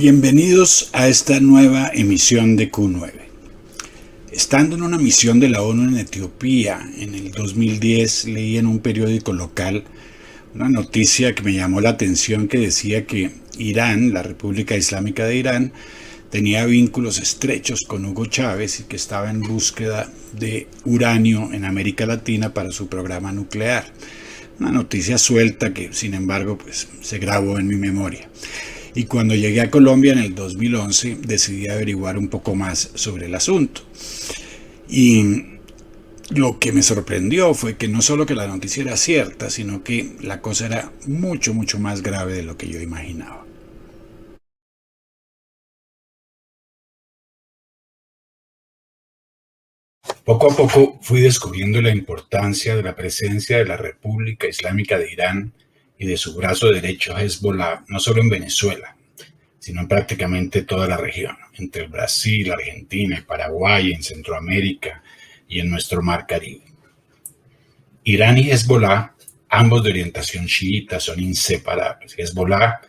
Bienvenidos a esta nueva emisión de Q9. Estando en una misión de la ONU en Etiopía en el 2010, leí en un periódico local una noticia que me llamó la atención que decía que Irán, la República Islámica de Irán, tenía vínculos estrechos con Hugo Chávez y que estaba en búsqueda de uranio en América Latina para su programa nuclear. Una noticia suelta que, sin embargo, se grabó en mi memoria. Y cuando llegué a Colombia en el 2011 decidí averiguar un poco más sobre el asunto. Y lo que me sorprendió fue que no solo que la noticia era cierta, sino que la cosa era mucho más grave de lo que yo imaginaba. Poco a poco fui descubriendo la importancia de la presencia de la República Islámica de Irán y de su brazo derecho Hezbollah, no solo en Venezuela, sino en prácticamente toda la región, entre el Brasil, Argentina y Paraguay, en Centroamérica y en nuestro mar Caribe. Irán y Hezbollah, ambos de orientación chiita, son inseparables. Hezbollah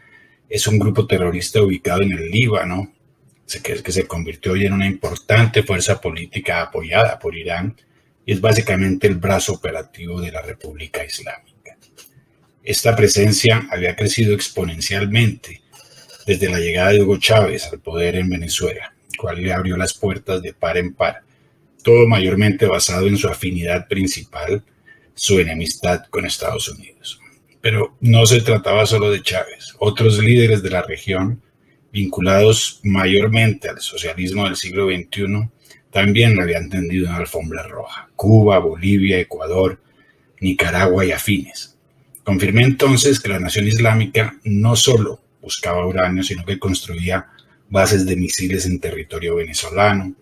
es un grupo terrorista ubicado en el Líbano, que se convirtió hoy en una importante fuerza política apoyada por Irán y es básicamente el brazo operativo de la República Islámica. Esta presencia había crecido exponencialmente desde la llegada de Hugo Chávez al poder en Venezuela, cual le abrió las puertas de par en par, todo mayormente basado en su afinidad principal, su enemistad con Estados Unidos. Pero no se trataba solo de Chávez. Otros líderes de la región, vinculados mayormente al socialismo del siglo XXI, también le habían tendido una alfombra roja. Cuba, Bolivia, Ecuador, Nicaragua y afines. Confirmé entonces que la nación islámica no solo buscaba uranio, sino que construía bases de misiles en territorio venezolano,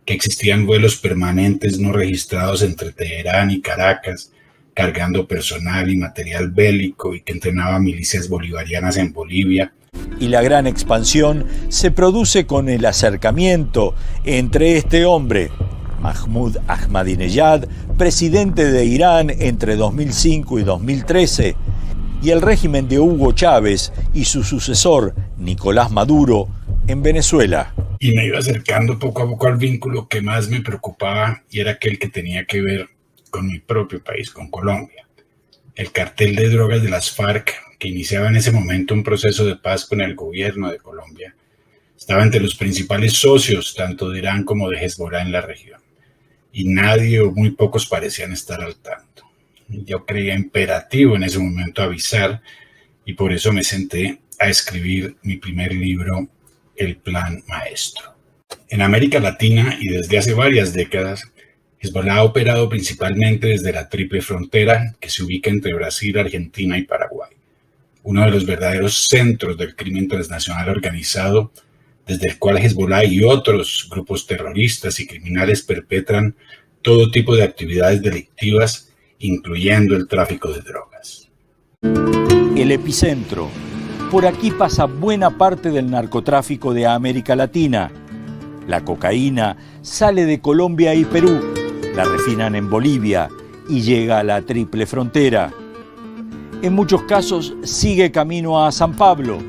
que existían vuelos permanentes no registrados entre Teherán y Caracas, cargando personal y material bélico y que entrenaba milicias bolivarianas en Bolivia. Y la gran expansión se produce con el acercamiento entre este hombre, Mahmoud Ahmadinejad, presidente de Irán entre 2005 y 2013, y el régimen de Hugo Chávez y su sucesor, Nicolás Maduro, en Venezuela. Y me iba acercando poco a poco al vínculo que más me preocupaba y era aquel que tenía que ver con mi propio país, con Colombia. El cartel de drogas de las FARC, que iniciaba en ese momento un proceso de paz con el gobierno de Colombia, estaba entre los principales socios tanto de Irán como de Hezbollah en la región. Y nadie o muy pocos parecían estar al tanto. Yo creía imperativo en ese momento avisar y por eso me senté a escribir mi primer libro, El Plan Maestro. En América Latina y desde hace varias décadas, Hezbollah ha operado principalmente desde la triple frontera que se ubica entre Brasil, Argentina y Paraguay, uno de los verdaderos centros del crimen transnacional organizado, desde el cual Hezbollah y otros grupos terroristas y criminales perpetran todo tipo de actividades delictivas, incluyendo el tráfico de drogas. El epicentro. Por aquí pasa buena parte del narcotráfico de América Latina. La cocaína sale de Colombia y Perú, la refinan en Bolivia y llega a la triple frontera. En muchos casos sigue camino a San Pablo.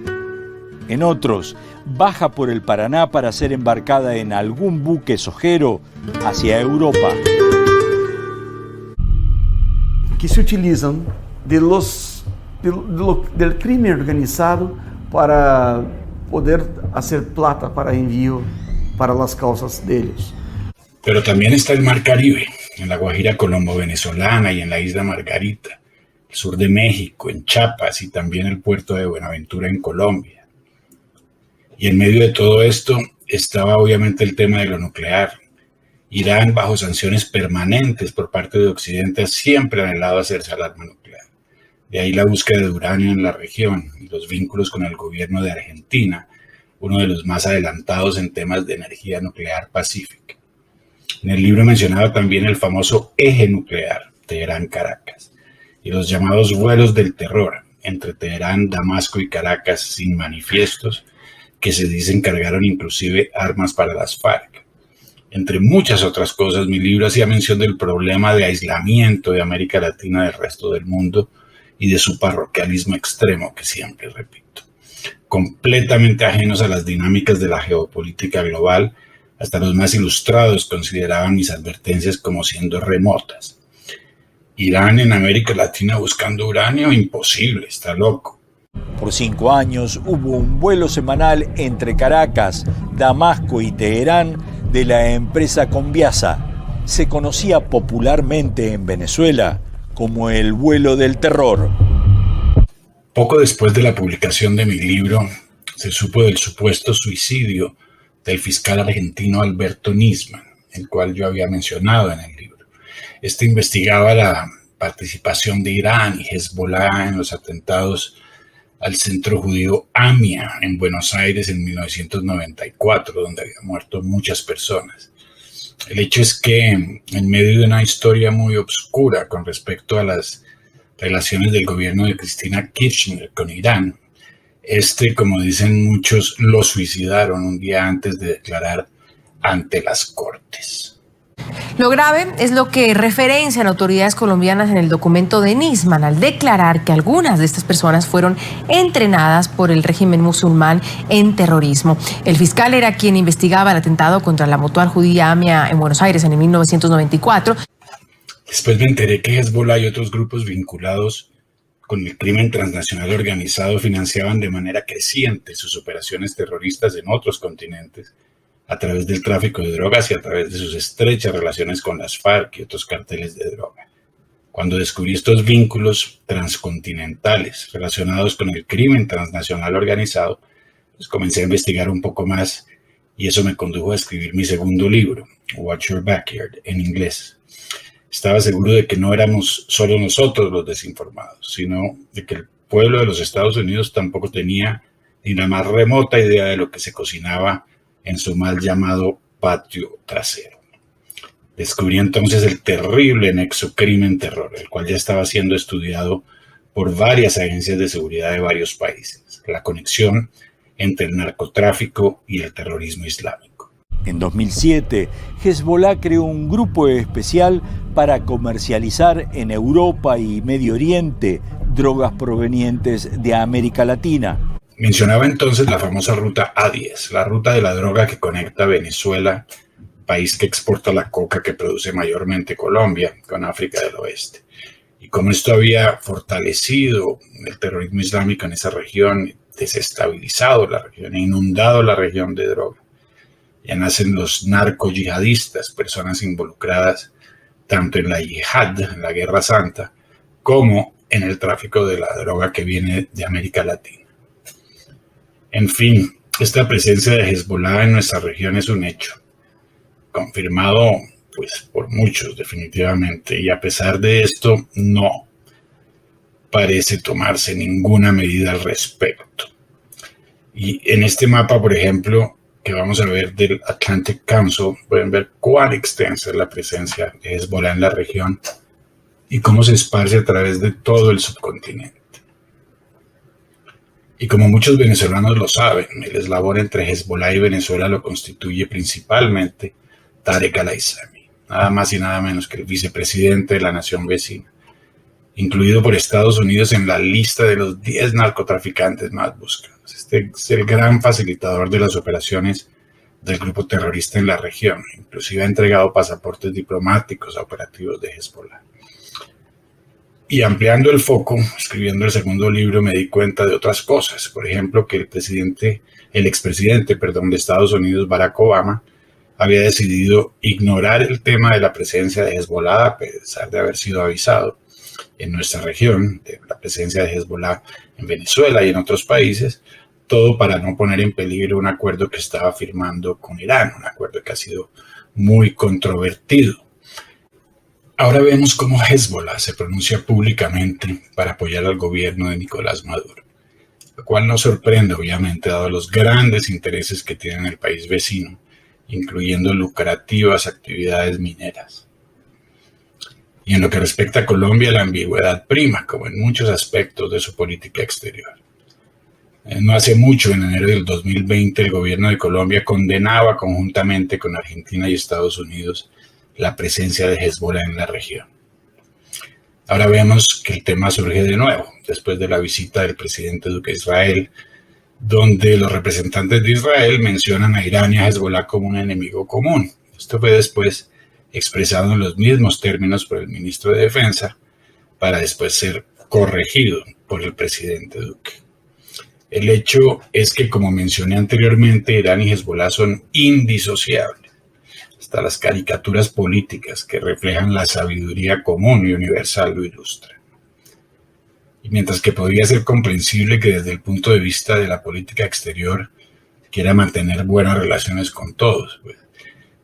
En otros, baja por el Paraná para ser embarcada en algún buque sojero hacia Europa. Que se utilizan del crimen organizado para poder hacer plata para envío para las causas de ellos. Pero también está el Mar Caribe, en la Guajira colombo-venezolana y en la isla Margarita, el sur de México, en Chiapas y también el puerto de Buenaventura en Colombia. Y en medio de todo esto estaba obviamente el tema de lo nuclear. Irán, bajo sanciones permanentes por parte de Occidente, ha siempre anhelado hacerse al arma nuclear. De ahí la búsqueda de uranio en la región y los vínculos con el gobierno de Argentina, uno de los más adelantados en temas de energía nuclear pacífica. En el libro mencionaba también el famoso eje nuclear, Teherán-Caracas, y los llamados vuelos del terror entre Teherán, Damasco y Caracas sin manifiestos, que se dicen cargaron inclusive armas para las FARC. Entre muchas otras cosas, mi libro hacía mención del problema de aislamiento de América Latina del resto del mundo y de su parroquialismo extremo, que siempre repito. completamente ajenos a las dinámicas de la geopolítica global. Hasta los más ilustrados consideraban mis advertencias como siendo remotas. Irán en América Latina buscando uranio, imposible, está loco. Por 5 años hubo un vuelo semanal entre Caracas, Damasco y Teherán de la empresa Conviasa. Se conocía popularmente en Venezuela como el vuelo del terror. Poco después de la publicación de mi libro, se supo del supuesto suicidio del fiscal argentino Alberto Nisman, el cual yo había mencionado en el libro. Este investigaba la participación de Irán y Hezbollah en los atentados al centro judío AMIA en Buenos Aires en 1994, donde habían muerto muchas personas. El hecho es que, en medio de una historia muy oscura con respecto a las relaciones del gobierno de Cristina Kirchner con Irán, como dicen muchos, lo suicidaron un día antes de declarar ante las Cortes. Lo grave es lo que referencian autoridades colombianas en el documento de Nisman al declarar que algunas de estas personas fueron entrenadas por el régimen musulmán en terrorismo. El fiscal era quien investigaba el atentado contra la mutual judía AMIA en Buenos Aires en 1994. Después me enteré que Hezbollah y otros grupos vinculados con el crimen transnacional organizado financiaban de manera creciente sus operaciones terroristas en otros continentes a través del tráfico de drogas y a través de sus estrechas relaciones con las FARC y otros carteles de droga. Cuando descubrí estos vínculos transcontinentales relacionados con el crimen transnacional organizado, pues comencé a investigar un poco más y eso me condujo a escribir mi segundo libro, Watch Your Backyard, en inglés. Estaba seguro de que no éramos solo nosotros los desinformados, sino de que el pueblo de los Estados Unidos tampoco tenía ni la más remota idea de lo que se cocinaba en su mal llamado patio trasero. Descubrí entonces el terrible nexo crimen-terror, el cual ya estaba siendo estudiado por varias agencias de seguridad de varios países, la conexión entre el narcotráfico y el terrorismo islámico. En 2007, Hezbollah creó un grupo especial para comercializar en Europa y Medio Oriente drogas provenientes de América Latina. Mencionaba entonces la famosa ruta A10, la ruta de la droga que conecta Venezuela, país que exporta la coca que produce mayormente Colombia, con África del Oeste. Y cómo esto había fortalecido el terrorismo islámico en esa región, desestabilizado la región, inundado la región de droga. Ya nacen los narco-yihadistas, personas involucradas tanto en la yihad, en la guerra santa, como en el tráfico de la droga que viene de América Latina. En fin, esta presencia de Hezbollah en nuestra región es un hecho, confirmado pues por muchos definitivamente, y a pesar de esto no parece tomarse ninguna medida al respecto. Y en este mapa, por ejemplo, que vamos a ver del Atlantic Council, pueden ver cuán extensa es la presencia de Hezbollah en la región y cómo se esparce a través de todo el subcontinente. Y como muchos venezolanos lo saben, el eslabón entre Hezbollah y Venezuela lo constituye principalmente Tarek al-Aissami, nada más y nada menos que el vicepresidente de la nación vecina, incluido por Estados Unidos en la lista de los 10 narcotraficantes más buscados. Este es el gran facilitador de las operaciones del grupo terrorista en la región. Inclusive ha entregado pasaportes diplomáticos a operativos de Hezbollah. Y ampliando el foco, escribiendo el segundo libro, me di cuenta de otras cosas. Por ejemplo, que el expresidente de Estados Unidos, Barack Obama, había decidido ignorar el tema de la presencia de Hezbollah, a pesar de haber sido avisado en nuestra región de la presencia de Hezbollah en Venezuela y en otros países, todo para no poner en peligro un acuerdo que estaba firmando con Irán, un acuerdo que ha sido muy controvertido. Ahora vemos cómo Hezbollah se pronuncia públicamente para apoyar al gobierno de Nicolás Maduro, lo cual no sorprende, obviamente, dado los grandes intereses que tiene el país vecino, incluyendo lucrativas actividades mineras. Y en lo que respecta a Colombia, la ambigüedad prima, como en muchos aspectos de su política exterior. No hace mucho, en enero del 2020, el gobierno de Colombia condenaba conjuntamente con Argentina y Estados Unidos la presencia de Hezbollah en la región. Ahora vemos que el tema surge de nuevo, después de la visita del presidente Duque a Israel, donde los representantes de Israel mencionan a Irán y a Hezbollah como un enemigo común. Esto fue después expresado en los mismos términos por el ministro de Defensa, para después ser corregido por el presidente Duque. El hecho es que, como mencioné anteriormente, Irán y Hezbollah son indisociables. Hasta las caricaturas políticas que reflejan la sabiduría común y universal lo ilustran. Y mientras que podría ser comprensible que desde el punto de vista de la política exterior quiera mantener buenas relaciones con todos, pues,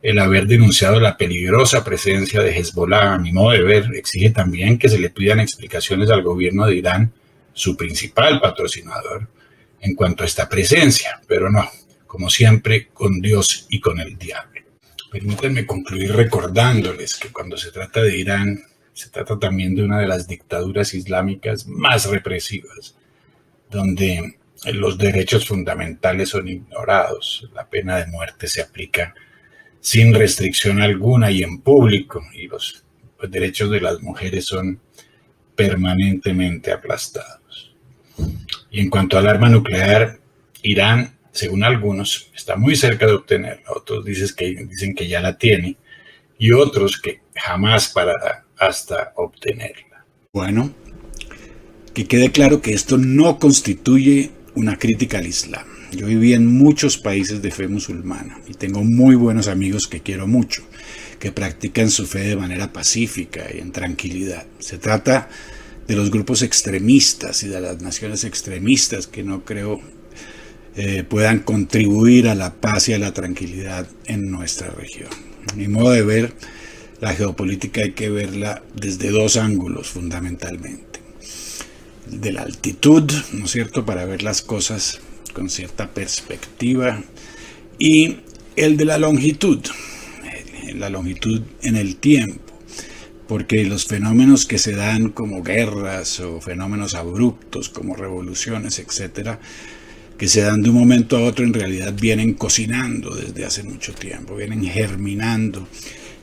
el haber denunciado la peligrosa presencia de Hezbollah, a mi modo de ver, exige también que se le pidan explicaciones al gobierno de Irán, su principal patrocinador, en cuanto a esta presencia, pero no, como siempre, con Dios y con el diablo. Permítanme concluir recordándoles que cuando se trata de Irán, se trata también de una de las dictaduras islámicas más represivas, donde los derechos fundamentales son ignorados, la pena de muerte se aplica sin restricción alguna y en público, y los derechos de las mujeres son permanentemente aplastados. Y en cuanto al arma nuclear, Irán, según algunos, está muy cerca de obtenerla. Otros dicen que ya la tiene, y otros que jamás parará hasta obtenerla. Bueno, que quede claro que esto no constituye una crítica al Islam. Yo viví en muchos países de fe musulmana y tengo muy buenos amigos que quiero mucho, que practican su fe de manera pacífica y en tranquilidad. Se trata de los grupos extremistas y de las naciones extremistas que no creo puedan contribuir a la paz y a la tranquilidad en nuestra región. A mi modo de ver, la geopolítica hay que verla desde dos ángulos fundamentalmente. De la altitud, ¿no es cierto?, para ver las cosas con cierta perspectiva, y el de la longitud en el tiempo, porque los fenómenos que se dan como guerras o fenómenos abruptos como revoluciones, etcétera, que se dan de un momento a otro, en realidad vienen cocinando desde hace mucho tiempo, vienen germinando,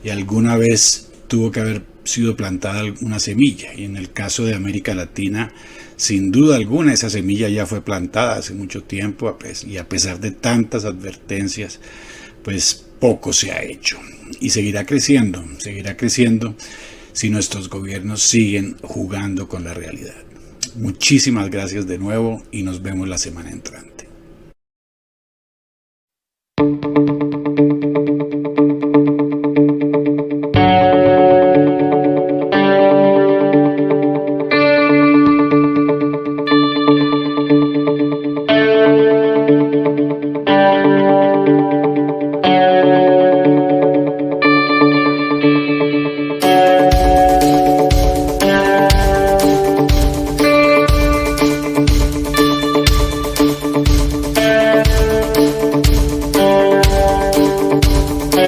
y alguna vez tuvo que haber sido plantada una semilla, y en el caso de América Latina, sin duda alguna, esa semilla ya fue plantada hace mucho tiempo, y a pesar de tantas advertencias, pues poco se ha hecho. Y seguirá creciendo si nuestros gobiernos siguen jugando con la realidad. Muchísimas gracias de nuevo y nos vemos la semana entrante.